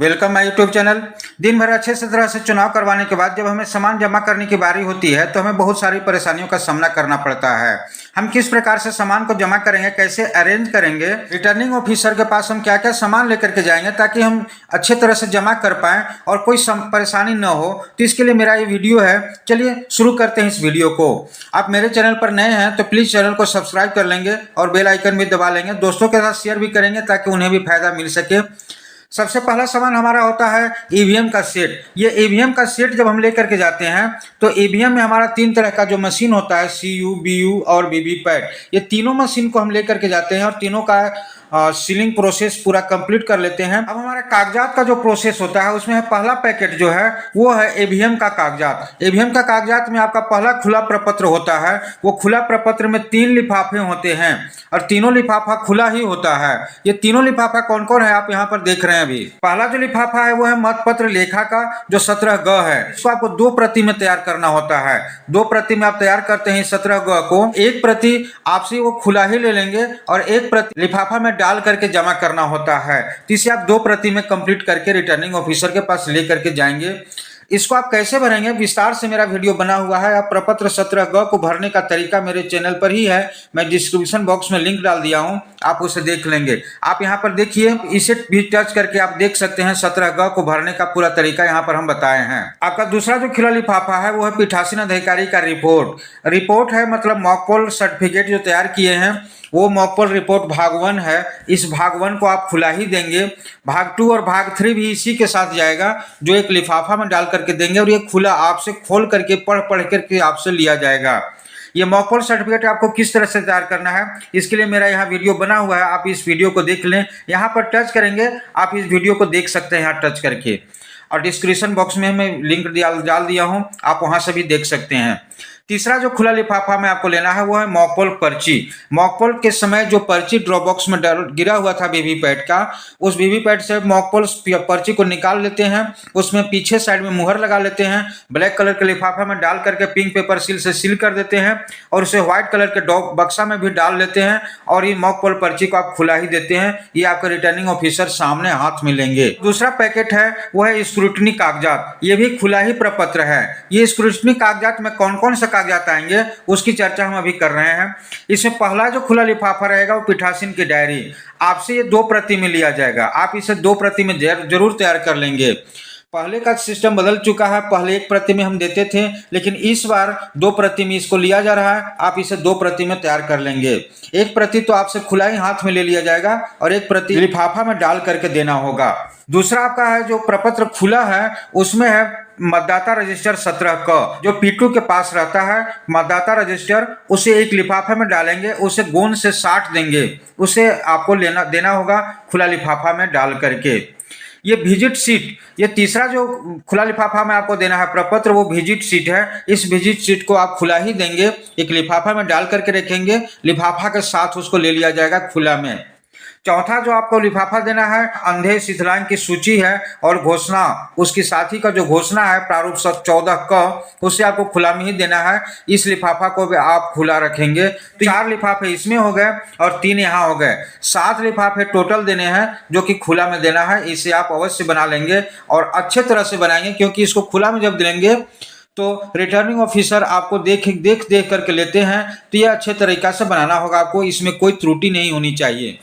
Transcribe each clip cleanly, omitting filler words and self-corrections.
Welcome my YouTube channel. दिन भर अच्छे से तरह से चुनाव करवाने के बाद जब हमें सामान जमा करने की बारी होती है तो हमें बहुत सारी परेशानियों का सामना करना पड़ता है। हम किस प्रकार से सामान को जमा करेंगे, कैसे अरेंज करेंगे, रिटर्निंग ऑफिसर के पास हम क्या क्या सामान लेकर के जाएंगे ताकि हम अच्छे तरह से जमा कर पाएं और कोई परेशानी न हो, तो इसके लिए मेरा ये वीडियो है। चलिए शुरू करते हैं इस वीडियो को। आप मेरे चैनल पर नए हैं तो प्लीज़ चैनल को सब्सक्राइब कर लेंगे और बेल आइकन भी दबा लेंगे, दोस्तों के साथ शेयर भी करेंगे ताकि उन्हें भी फायदा मिल सके। सबसे पहला सामान हमारा होता है ईवीएम का सेट। ये ईवीएम का सेट जब हम लेकर के जाते हैं तो ईवीएम में हमारा 3 तरह का जो मशीन होता है, सीयू, बीयू और वीवीपैट, ये तीनों मशीन को हम लेकर के जाते हैं और तीनों का सीलिंग प्रोसेस पूरा कंप्लीट कर लेते हैं। अब हमारा कागजात का जो प्रोसेस होता है उसमें है पहला पैकेट जो है वो है ईवीएम का कागजात। ईवीएम का कागजात में आपका पहला खुला प्रपत्र होता है। वो खुला प्रपत्र में 3 लिफाफे होते हैं और तीनों लिफाफा खुला ही होता है। ये तीनों लिफाफा कौन कौन है आप यहाँ पर देख रहे हैं। अभी पहला जो लिफाफा है वो है मतपत्र लेखा का जो 17 ग है। इसको आपको 2 प्रति में तैयार करना होता है। 2 प्रति में आप तैयार करते हैं 17 ग को। एक प्रति आपसे वो खुला ही ले लेंगे और एक प्रति लिफाफा में डाल करके जमा करना होता है। तो इसे आप 2 प्रति में कंप्लीट करके रिटर्निंग ऑफिसर के पास ले करके जाएंगे। इसको आप कैसे भरेंगे विस्तार से मेरा वीडियो बना हुआ है। आप प्रपत्र 17 ग को भरने का तरीका मेरे चैनल पर ही है, मैं डिस्क्रिप्शन बॉक्स में लिंक डाल दिया हूं, आप उसे देख लेंगे। आप यहां पर देखिए, इसे भी टच करके आप देख सकते हैं 17 ग को भरने का पूरा तरीका यहां पर हम बताए हैं। आपका दूसरा जो खुला लिफाफा है वो है पीठासीन अधिकारी का रिपोर्ट है, मतलब मॉकपोल सर्टिफिकेट जो तैयार किए हैं वो मॉकपोल रिपोर्ट भाग 1 है। इस भाग 1 को आप खुला ही देंगे। भाग 2 और भाग 3 भी इसी के साथ जाएगा, जो एक लिफाफा में डाल करके देंगे और ये खुला आपसे खोल करके पढ़ करके आपसे लिया जाएगा। ये मॉकपोल सर्टिफिकेट आपको किस तरह से तैयार करना है इसके लिए मेरा यहाँ वीडियो बना हुआ है, आप इस वीडियो को देख लें। यहाँ पर टच करेंगे, आप इस वीडियो को देख सकते हैं यहाँ टच करके, और डिस्क्रिप्शन बॉक्स में मैं लिंक डाल दिया हूँ, आप वहाँ से भी देख सकते हैं। तीसरा जो खुला लिफाफा में आपको लेना है वो है मॉकपोल पर्ची। मॉकपोल के समय जो पर्ची ड्रॉप बॉक्स में गिरा हुआ था वीवीपैट का, उस वीवीपैट से मॉकपोल पर्ची को निकाल लेते हैं, उसमें पीछे साइड में मुहर लगा लेते हैं, ब्लैक कलर के लिफाफा में डाल करके पिंक पेपर सील से सील कर देते हैं और उसे व्हाइट कलर के बक्सा में भी डाल लेते हैं और ये मॉकपोल पर्ची को आप खुला ही देते हैं। ये आपके रिटर्निंग ऑफिसर सामने हाथ में लेंगे। दूसरा पैकेट है वो है स्क्रूटनी कागजात। ये भी खुला ही प्रपत्र है। ये स्क्रूटनी कागजात में कौन कौन सा कागजात आएंगे उसकी चर्चा हम अभी कर रहे हैं। इसमें पहला जो खुला लिफाफा रहेगा वो पीठासीन की डायरी। आपसे ये 2 प्रति में लिया जाएगा, आप इसे 2 प्रति में जरूर तैयार कर लेंगे। पहले का सिस्टम बदल चुका है, पहले 1 प्रति में हम देते थे, लेकिन इस बार 2 प्रति में इसको लिया जा रहा है। आप इसे 2 प्रति में तैयार कर लेंगे। 1 प्रति तो आपसे खुला ही हाथ में ले लिया जाएगा और 1 प्रति लिफाफा में डाल करके देना होगा। दूसरा आपका है जो प्रपत्र खुला है उसमें है मतदाता रजिस्टर 17 क, जो पीटू के पास रहता है मतदाता रजिस्टर, उसे एक लिफाफे में डालेंगे, उसे गोंद से साट देंगे, उसे आपको देना होगा खुला लिफाफा में डाल करके। ये विजिट सीट, ये तीसरा जो खुला लिफाफा में आपको देना है प्रपत्र वो विजिट सीट है। इस विजिट सीट को आप खुला ही देंगे, एक लिफाफा में डाल करके रखेंगे, लिफाफा के साथ उसको ले लिया जाएगा खुला में। चौथा जो आपको लिफाफा देना है अंधे शिथिलांग की सूची है और घोषणा, उसकी साथी का जो घोषणा है प्रारूप 14 क, उसे आपको खुला में ही देना है। इस लिफाफा को भी आप खुला रखेंगे। तो 4 लिफाफे इसमें हो गए और 3 यहाँ हो गए, 7 लिफाफे टोटल देने हैं जो कि खुला में देना है। इसे आप अवश्य बना लेंगे और अच्छे तरह से बनाएंगे, क्योंकि इसको खुला में जब देंगे तो रिटर्निंग ऑफिसर आपको देख करके लेते हैं, तो यह अच्छे तरीका से बनाना होगा आपको, इसमें कोई त्रुटि नहीं होनी चाहिए।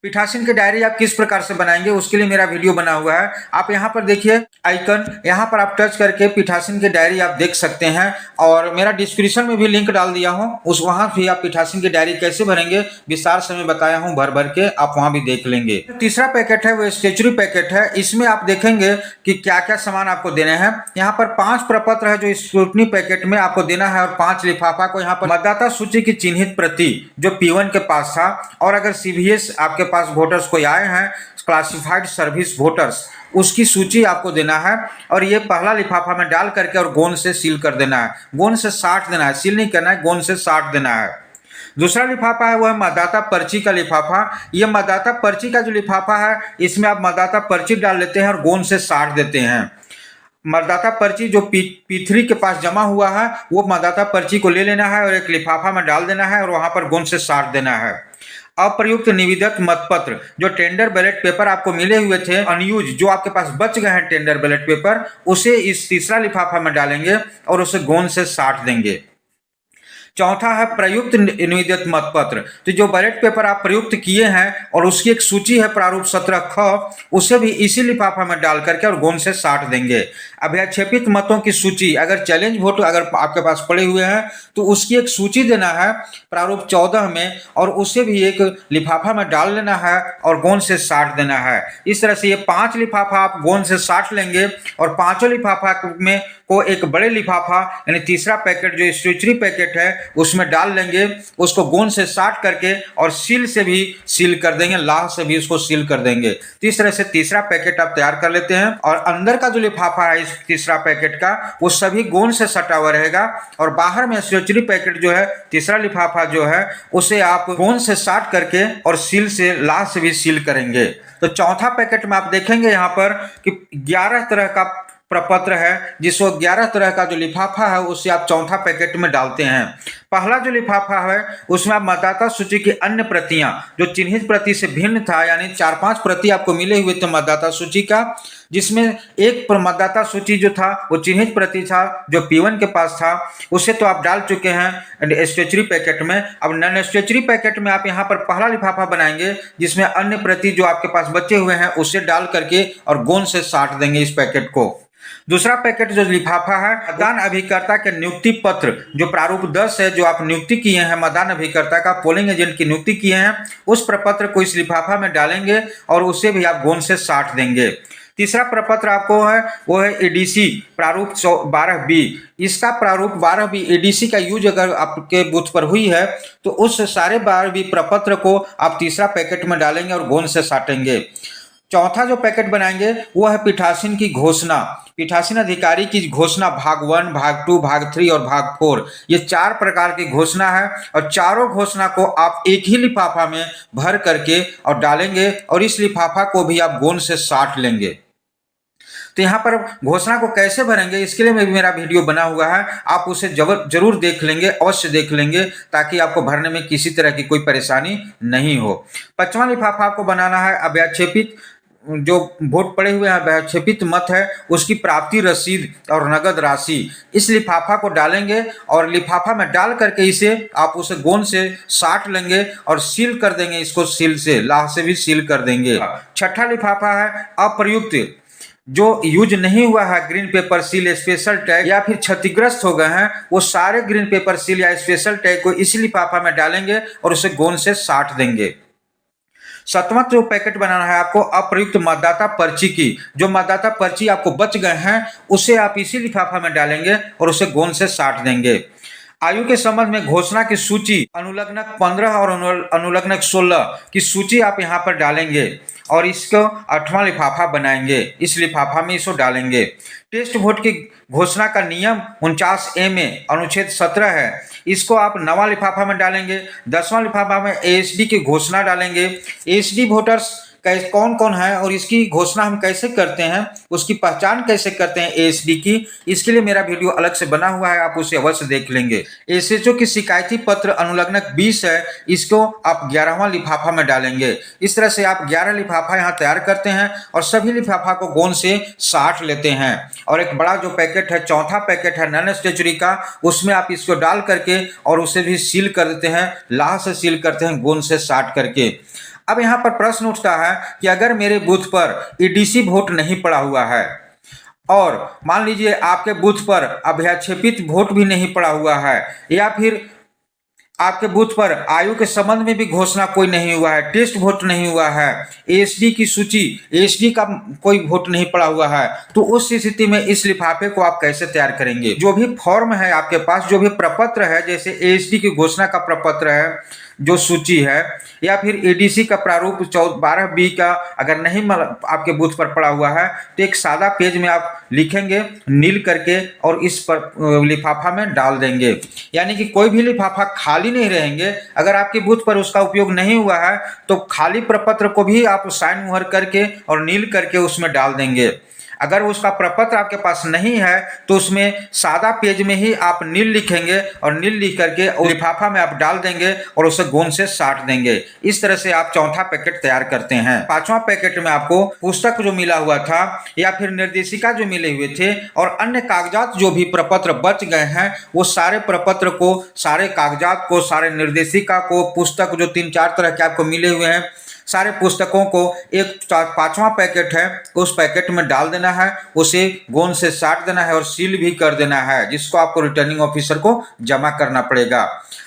पीठासीन की डायरी आप किस प्रकार से बनाएंगे उसके लिए मेरा वीडियो बना हुआ है। आप यहाँ पर देखिए आइकन, यहाँ पर आप टच करके पीठासीन की डायरी आप देख सकते हैं और मेरा डिस्क्रिप्शन में भी लिंक डाल दिया हूँ, वहाँ भी आप पीठासीन की डायरी कैसे भरेंगे विस्तार से मैं बताया हूँ, भर के आप वहाँ भी देख लेंगे। तीसरा पैकेट है वो स्टेचुरी पैकेट है। इसमें आप देखेंगे कि क्या क्या सामान आपको देने हैं। यहाँ पर 5 प्रपत्र है जो स्क्रूटनी पैकेट में आपको देना है और 5 लिफाफा को यहाँ पर मतदाता सूची की चिन्हित प्रति जो P1 के पास था, और अगर CVS आपके पास वोटर्स कोई आए हैं, क्लासिफाइड सर्विस वोटर्स, उसकी सूची आपको देना है और ये पहला लिफाफा में डाल करके और गोंद से सील कर देना है। गोंद से साट देना है, सील नहीं करना है, गोंद से साट देना है। दूसरा लिफाफा है वो है मतदाता पर्ची का लिफाफा। ये मतदाता पर्ची का जो लिफाफा है इसमें आप मतदाता पर्ची डाल लेते हैं और गोंद से साट देते हैं। मतदाता पर्ची जो P3 के पास जमा हुआ है वो मतदाता पर्ची को ले लेना है और एक लिफाफा में डाल देना है और वहां पर गोंद से साट देना है। अप्रयुक्त निविदक मतपत्र, जो टेंडर बैलेट पेपर आपको मिले हुए थे अनयूज, जो आपके पास बच गए हैं टेंडर बैलेट पेपर, उसे इस तीसरा लिफाफा में डालेंगे और उसे गोंद से साट देंगे। चौथा है प्रयुक्त निविदित मतपत्र, तो जो बैलेट पेपर आप प्रयुक्त किए हैं और उसकी एक सूची है प्रारूप 17 ख, उसे भी इसी लिफाफा में डाल करके और गोंद से साट देंगे। अभ्याक्षेपित मतों की सूची, अगर चैलेंज वोट अगर आपके पास पड़े हुए हैं तो उसकी एक सूची देना है प्रारूप 14 में और उसे भी एक लिफाफा में डाल लेना है और गोंद से साट देना है। इस तरह से ये 5 लिफाफा आप गोंद से साट लेंगे और पांचों लिफाफा में को एक बड़े लिफाफा यानी तीसरा पैकेट जो स्टेशनरी पैकेट है उसमें डाल लेंगे, उसको गोंद से साट करके और सील से भी सील कर देंगे, लाह से भी उसको सील कर देंगे। तो इस तरह से तीसरा पैकेट आप तैयार कर लेते हैं और अंदर का जो लिफाफा है इस तीसरा पैकेट का वो सभी गोंद से सटा हुआ रहेगा और बाहर में स्टेशनरी पैकेट जो है तीसरा लिफाफा जो है उसे आप गोंद से साट करके और सील से लाह से भी सील करेंगे। तो चौथा पैकेट में आप देखेंगे यहाँ पर कि 11 तरह का प्रपत्र है, जिसको 11 तरह का जो लिफाफा है उसे आप चौथा पैकेट में डालते हैं। पहला जो लिफाफा है उसमें आप मतदाता सूची की अन्य प्रतियां जो चिन्हित प्रति से भिन्न था, यानी 4-5 प्रति आपको मिले हुए थे मतदाता सूची का, जिसमें एक मतदाता सूची जो था वो चिन्हित प्रति था जो P1 के पास था, उसे तो आप डाल चुके हैं स्टेशनरी पैकेट में। अब नॉन स्टेशनरी पैकेट में आप यहाँ पर पहला लिफाफा बनाएंगे जिसमें अन्य प्रति जो आपके पास बचे हुए हैं उसे डाल करके और गोंद से साट देंगे इस पैकेट को। दूसरा पैकेट जो लिफाफा है मतदान अभिकर्ता के नियुक्ति पत्र जो प्रारूप 10 है, जो आप नियुक्ति किए हैं मतदान अभिकर्ता का, पोलिंग एजेंट की नियुक्ति किए हैं, उस प्रपत्र को इस लिफाफा में डालेंगे और उसे भी आप गोंद से साट देंगे। तीसरा प्रपत्र आपको है वो है एडीसी प्रारूप 12B। इसका प्रारूप 12B एडीसी का यूज अगर आपके बूथ पर हुई है तो उस सारे 12B प्रपत्र को आप तीसरा पैकेट में डालेंगे और गोंद से साटेंगे। चौथा जो पैकेट बनाएंगे वो है पीठासीन की घोषणा, पीठासीन अधिकारी की घोषणा भाग 1, भाग 2, भाग 3 और भाग 4, ये 4 प्रकार की घोषणा है और चारों घोषणा को आप एक ही लिफाफा में भर करके और डालेंगे और इस लिफाफा को भी आप गोंद से साट लेंगे। तो यहाँ पर घोषणा को कैसे भरेंगे इसके लिए मेरा वीडियो बना हुआ है, आप उसे जरूर देख लेंगे, अवश्य देख लेंगे ताकि आपको भरने में किसी तरह की कोई परेशानी नहीं हो। 5वां लिफाफा आपको बनाना है अव्याक्षेपित जो वोट पड़े हुए हैं, अव्याक्षेपित मत है उसकी प्राप्ति रसीद और नगद राशि, इस लिफाफा को डालेंगे और लिफाफा में डाल करके इसे आप उसे गोंद से साट लेंगे और सील कर देंगे, इसको सील से लाह से भी सील कर देंगे। 6ठा लिफाफा है अप्रयुक्त जो यूज नहीं हुआ है green pepper seal, special tag या फिर क्षतिग्रस्त हो गए हैं, वो सारे ग्रीन पेपर सील या स्पेशल टैग को इसी लिफाफा में डालेंगे और उसे गोंद से साट देंगे। 7वां जो पैकेट बनाना है आपको अप्रयुक्त मतदाता पर्ची की, जो मतदाता पर्ची आपको बच गए हैं उसे आप इसी लिफाफा में डालेंगे और उसे गोंद से साट देंगे। आयु के संबंध में घोषणा की सूची अनुलग्नक 15 और अनुलग्नक 16 की सूची आप यहाँ पर डालेंगे और इसको 8वां लिफाफा बनाएंगे, इस लिफाफा में इसको डालेंगे। टेस्ट वोट की घोषणा का नियम 49A में अनुच्छेद 17 है, इसको आप 9वां लिफाफा में डालेंगे। 10वां लिफाफा में ASD की घोषणा डालेंगे। ASD वोटर्स कौन कौन है और इसकी घोषणा हम कैसे करते हैं, उसकी पहचान कैसे करते हैं ASD की, इसके लिए मेरा वीडियो अलग से बना हुआ है, आप उसे अवश्य देख लेंगे। SHO की शिकायती पत्र अनुलग्नक 20 है, इसको आप 11वां लिफाफा में डालेंगे। इस तरह से आप 11 लिफाफा यहाँ तैयार करते हैं और सभी लिफाफा को गोंद से साट लेते हैं और एक बड़ा जो पैकेट है, चौथा पैकेट है नॉन स्टेशनरी का, उसमें आप इसको डाल करके और उसे भी सील कर देते हैं, लाह से सील करते हैं गोंद से साट करके। अब यहाँ पर प्रश्न उठता है कि अगर मेरे बूथ पर EDC वोट नहीं पड़ा हुआ है और मान लीजिए आपके बूथ पर अभ्याक्षेपित वोट भी नहीं पड़ा हुआ है या फिर आपके बूथ पर आयु के संबंध में भी घोषणा कोई नहीं हुआ है, टेस्ट वोट नहीं हुआ है, ASD की सूची ASD का कोई वोट नहीं पड़ा हुआ है, तो उस स्थिति में इस लिफाफे को आप कैसे तैयार करेंगे। जो भी फॉर्म है आपके पास, जो भी प्रपत्र है, जैसे ASD की घोषणा का प्रपत्र है जो सूची है या फिर ADC का प्रारूप 12B का अगर नहीं आपके बूथ पर पड़ा हुआ है तो एक सादा पेज में आप लिखेंगे नील करके और इस पर लिफाफा में डाल देंगे, यानी कि कोई भी लिफाफा खाली नहीं रहेंगे। अगर आपके बूथ पर उसका उपयोग नहीं हुआ है तो खाली प्रपत्र को भी आप साइन मुहर करके और नील करके उसमें डाल देंगे। अगर उसका प्रपत्र आपके पास नहीं है तो उसमें सादा पेज में ही आप नील लिखेंगे और नील लिख करके लिफाफा में आप डाल देंगे और उसे गोंद से साट देंगे। इस तरह से आप चौथा पैकेट तैयार करते हैं। पांचवा पैकेट में आपको पुस्तक जो मिला हुआ था या फिर निर्देशिका जो मिले हुए थे और अन्य कागजात जो भी प्रपत्र बच गए हैं, वो सारे प्रपत्र को, सारे कागजात को, सारे निर्देशिका को, पुस्तक जो 3-4 तरह के आपको मिले हुए हैं, सारे पुस्तकों को एक पांचवा पैकेट है उस पैकेट में डाल देना है, उसे गोंद से साट देना है और सील भी कर देना है, जिसको आपको रिटर्निंग ऑफिसर को जमा करना पड़ेगा।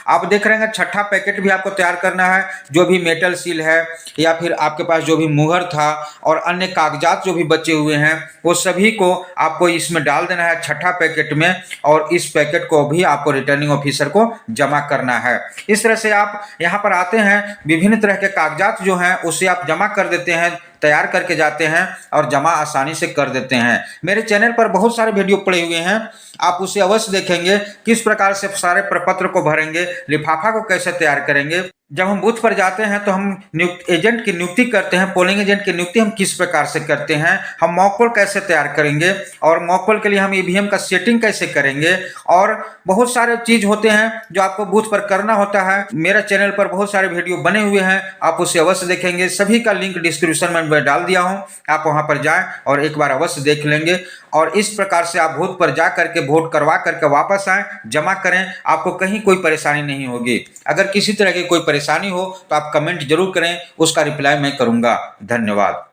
आप देख रहे हैं छठा पैकेट भी आपको तैयार करना है। जो भी मेटल सील है या फिर आपके पास जो भी मुहर था और अन्य कागजात जो भी बचे हुए हैं, वो सभी को आपको इसमें डाल देना है छठा पैकेट में, और इस पैकेट को भी आपको रिटर्निंग ऑफिसर को जमा करना है। इस तरह से आप यहाँ पर आते हैं, विभिन्न तरह के कागजात जो हैं उसे आप जमा कर देते हैं, तैयार करके जाते हैं और जमा आसानी से कर देते हैं। मेरे चैनल पर बहुत सारे वीडियो पड़े हुए हैं, आप उसे अवश्य देखेंगे। किस प्रकार से सारे प्रपत्र को भरेंगे, लिफाफा को कैसे तैयार करेंगे। जब हम बूथ पर जाते हैं तो हम एजेंट की नियुक्ति करते हैं, पोलिंग एजेंट की नियुक्ति हम किस प्रकार से करते हैं, हम मॉक पोल कैसे तैयार करेंगे और मॉक पोल के लिए हम ईवीएम का सेटिंग कैसे करेंगे, और बहुत सारे चीज होते हैं जो आपको बूथ पर करना होता है। मेरे चैनल पर बहुत सारे वीडियो बने हुए हैं, आप उसे अवश्य देखेंगे। सभी का लिंक डिस्क्रिप्शन में मैं डाल दिया हूं, आप वहां पर जाएं और एक बार अवश्य देख लेंगे। और इस प्रकार से आप बूथ पर जा करके वोट करवा करके वापस आएं, जमा करें, आपको कहीं कोई परेशानी नहीं होगी। अगर किसी तरह की कोई परेशानी हो तो आप कमेंट जरूर करें, उसका रिप्लाई मैं करूंगा। धन्यवाद।